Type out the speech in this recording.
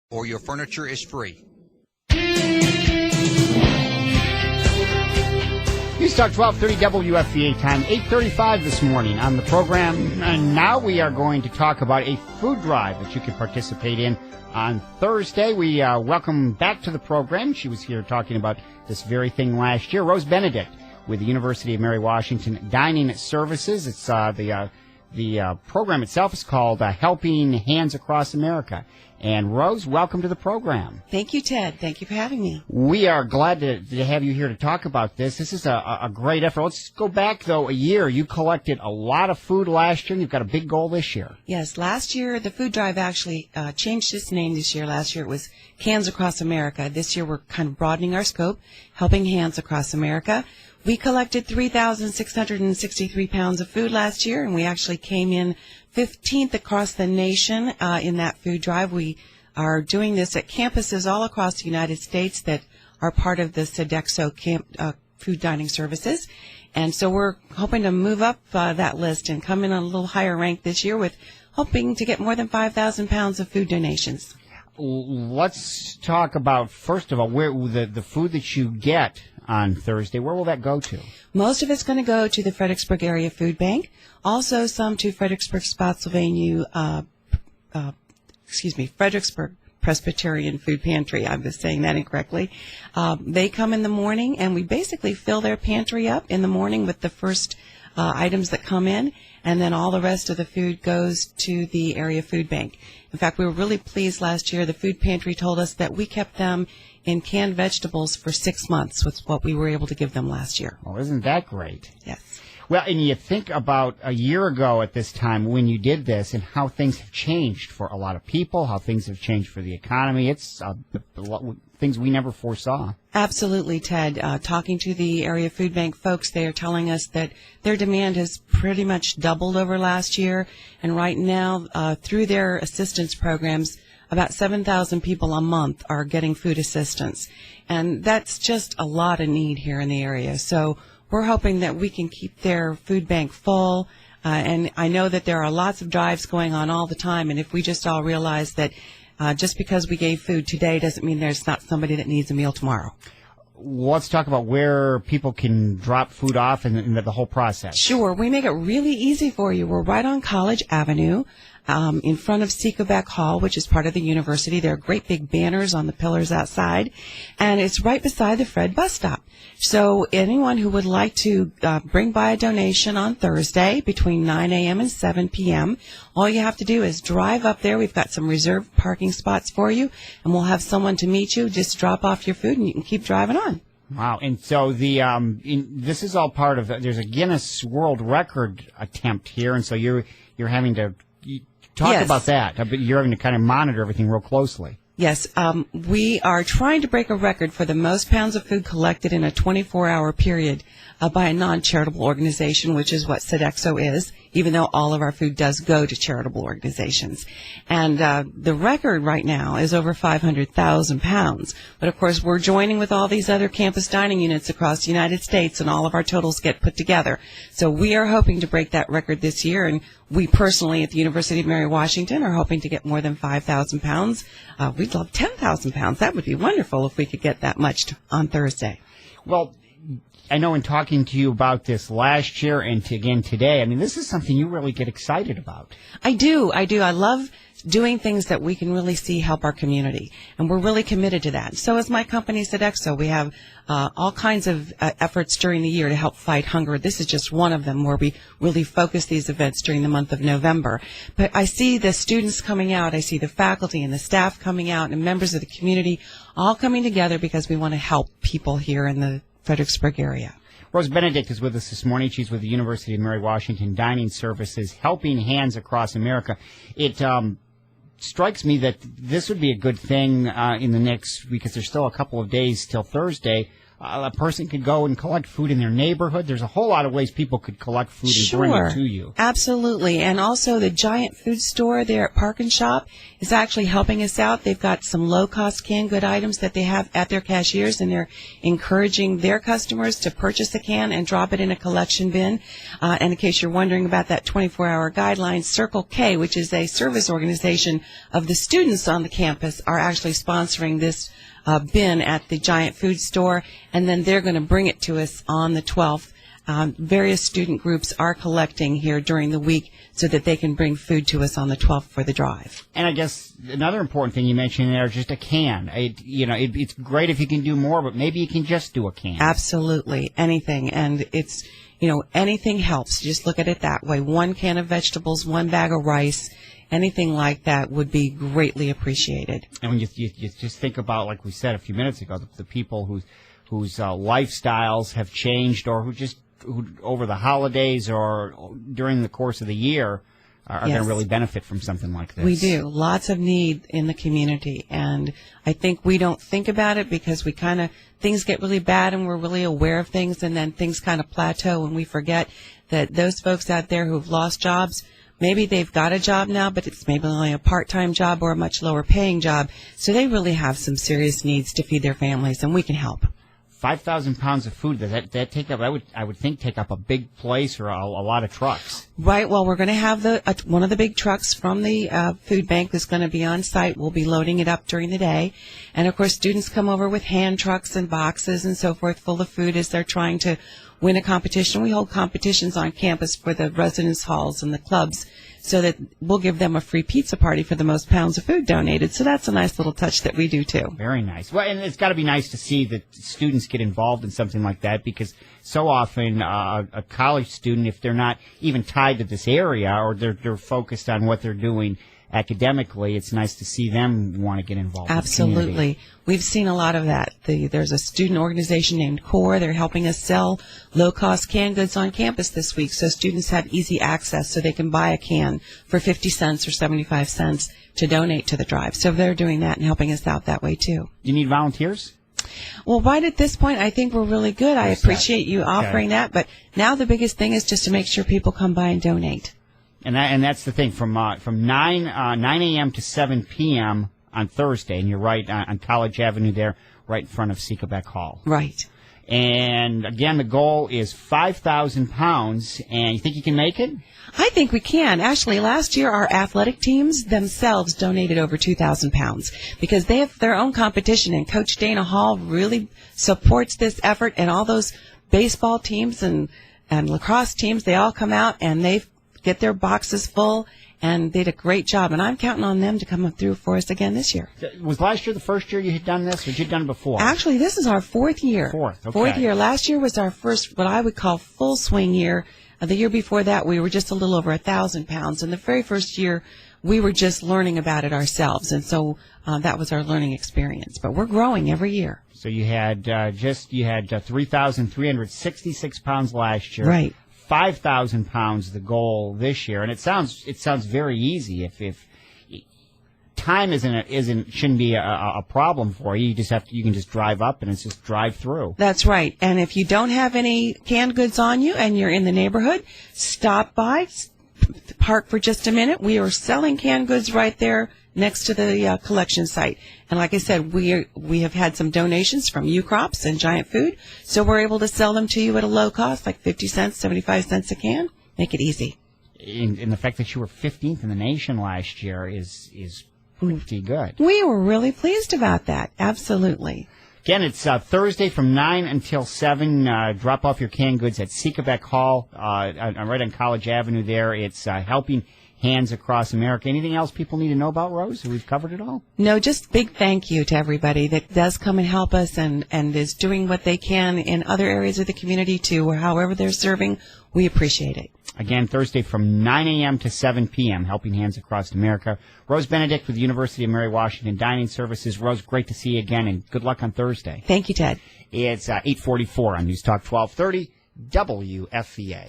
or your furniture is free. News Talk 1230 WFVA time, 8:35 this morning on the program. And now we are going to talk about a food drive that you can participate in on Thursday. We welcome back to the program. She was here talking about this very thing last year. Rose Benedict with the University of Mary Washington Dining Services. It's the program itself is called Helping Hands Across America. And Rose, welcome to the program. Thank you, Ted. Thank you for having me. We are glad to have you here to talk about this. This is a great effort. Let's go back, though, a year. You collected a lot of food last year, and you've got a big goal this year. Yes, last year the food drive actually changed its name this year. Last year it was Hands Across America. This year we're kind of broadening our scope, Helping Hands Across America. We collected 3,663 pounds of food last year, and we actually came in 15th across the nation in that food drive. We are doing this at campuses all across the United States that are part of the Sodexo food dining services. And so we're hoping to move up that list and come in on a little higher rank this year with hoping to get more than 5,000 pounds of food donations. Let's talk about, first of all, where the food that you get on Thursday, where will that go to? Most of it's going to go to the Fredericksburg Area Food Bank, also some to Fredericksburg, Spotsylvania, Fredericksburg Presbyterian Food Pantry. I was saying that incorrectly. They come in the morning, and we basically fill their pantry up in the morning with the first items that come in, and then all the rest of the food goes to the area food bank. In fact, we were really pleased last year. The food pantry told us that we kept them in canned vegetables for 6 months with what we were able to give them last year. Oh, isn't that great? Yes. Well, and you think about a year ago at this time when you did this and how things have changed for a lot of people, how things have changed for the economy. It's things we never foresaw. Absolutely, Ted. Talking to the area food bank folks, they are telling us that their demand has pretty much doubled over last year. And right now, through their assistance programs, about 7,000 people a month are getting food assistance. And that's just a lot of need here in the area. So we're hoping that we can keep their food bank full. And I know that there are lots of drives going on all the time. And if we just all realize that just because we gave food today doesn't mean there's not somebody that needs a meal tomorrow. Let's talk about where people can drop food off and the whole process. Sure. We make it really easy for you. We're right on College Avenue. In front of Seekobeck Hall, which is part of the university. There are great big banners on the pillars outside, and it's right beside the Fred bus stop. So anyone who would like to bring by a donation on Thursday between 9 a.m. and 7 p.m., all you have to do is drive up there. We've got some reserved parking spots for you, and we'll have someone to meet you. Just drop off your food, and you can keep driving on. Wow. And so this is all part of there's a Guinness World Record attempt here, and so you're having to talk about that. But you're having to kind of monitor everything real closely. Yes, we are trying to break a record for the most pounds of food collected in a 24-hour period by a non-charitable organization, which is what Sodexo is, even though all of our food does go to charitable organizations. And the record right now is over 500,000 pounds. But, of course, we're joining with all these other campus dining units across the United States, and all of our totals get put together. So we are hoping to break that record this year, and we personally at the University of Mary Washington are hoping to get more than 5,000 pounds. We'd love 10,000 pounds. That would be wonderful if we could get that much on Thursday. Well, I know in talking to you about this last year and again today, I mean, this is something you really get excited about. I do. I love doing things that we can really see help our community, and we're really committed to that. So is my company, Sodexo. We have all kinds of efforts during the year to help fight hunger. This is just one of them where we really focus these events during the month of November. But I see the students coming out, I see the faculty and the staff coming out, and members of the community all coming together because we want to help people here in the Fredericksburg area. Rose Benedict is with us this morning. She's with the University of Mary Washington Dining Services, Helping Hands Across America. It strikes me that this would be a good thing in the next, because there's still a couple of days till Thursday, a person could go and collect food in their neighborhood. There's a whole lot of ways people could collect food and bring it to you. Absolutely. And also the Giant Food Store there at Park and Shop is actually helping us out. They've got some low-cost canned good items that they have at their cashiers, and they're encouraging their customers to purchase a can and drop it in a collection bin. And in case you're wondering about that 24-hour guideline, Circle K, which is a service organization of the students on the campus, are actually sponsoring this bin at the Giant Food Store, and then they're going to bring it to us on the 12th. Various student groups are collecting here during the week so that they can bring food to us on the 12th for the drive. And I guess another important thing you mentioned there is just a can. It's great if you can do more, but maybe you can just do a can. Absolutely. Anything. And it's, anything helps. Just look at it that way. 1 can of vegetables, 1 bag of rice. Anything like that would be greatly appreciated. And when you just think about, like we said a few minutes ago, the people whose lifestyles have changed, or who over the holidays or during the course of the year are going to really benefit from something like this. We do. Lots of need in the community. And I think we don't think about it because things get really bad and we're really aware of things, and then things kind of plateau and we forget that those folks out there who've lost jobs, maybe they've got a job now, but it's maybe only a part-time job or a much lower-paying job. So they really have some serious needs to feed their families, and we can help. 5,000 pounds of food, does that take up, I would think, take up a big place or a lot of trucks? Right. Well, we're going to have one of the big trucks from the food bank is going to be on site. We'll be loading it up during the day. And, of course, students come over with hand trucks and boxes and so forth full of food as they're trying to win a competition. We hold competitions on campus for the residence halls and the clubs, so that we'll give them a free pizza party for the most pounds of food donated. So that's a nice little touch that we do, too. Very nice. Well, and it's got to be nice to see that students get involved in something like that, because so often a college student, if they're not even tied to this area or they're focused on what they're doing academically, it's nice to see them want to get involved. Absolutely. We've seen a lot of that. There's a student organization named CORE. They're helping us sell low-cost canned goods on campus this week, so students have easy access so they can buy a can for 50 cents or 75 cents to donate to the drive. So they're doing that and helping us out that way, too. Do you need volunteers? Well, right at this point, I think we're really good. I appreciate you offering that, but now the biggest thing is just to make sure people come by and donate. And that's the thing, from 9 a.m. to 7 p.m. on Thursday, and you're right on College Avenue there, right in front of Seekebeck Hall. Right. And, again, the goal is 5,000 pounds, and you think you can make it? I think we can. Actually, last year our athletic teams themselves donated over 2,000 pounds because they have their own competition, and Coach Dana Hall really supports this effort, and all those baseball teams and lacrosse teams, they all come out and they get their boxes full, and they did a great job, and I'm counting on them to come up through for us again this year. Was last year the first year you had done this, or had you done it before? Actually, this is our 4th year. Okay. 4th year. Last year was our first, what I would call, full swing year. The year before that, we were just a little over 1,000 pounds, and the very first year, we were just learning about it ourselves, and so that was our learning experience. But we're growing every year. So you had 3,366 pounds last year. Right. 5,000 pounds the goal this year, and it sounds very easy. If time shouldn't be a problem for you, you can just drive up and it's just drive through. That's right. And if you don't have any canned goods on you and you're in the neighborhood, stop by, park for just a minute. We are selling canned goods right there next to the collection site. And like I said, we have had some donations from U-Crops and Giant Food, so we're able to sell them to you at a low cost, like 50 cents, 75 cents a can. Make it easy. And the fact that you were 15th in the nation last year is pretty good. We were really pleased about that. Absolutely. Again, it's Thursday from 9 until 7. Drop off your canned goods at Seekebeck Hall, right on College Avenue there. It's helping Hands Across America. Anything else people need to know about, Rose? We've covered it all? No, just big thank you to everybody that does come and help us and is doing what they can in other areas of the community too, or however they're serving. We appreciate it. Again, Thursday from 9 a.m. to 7 p.m., Helping Hands Across America. Rose Benedict with the University of Mary Washington Dining Services. Rose, great to see you again, and good luck on Thursday. Thank you, Ted. It's 8:44 on News Talk 1230, WFVA.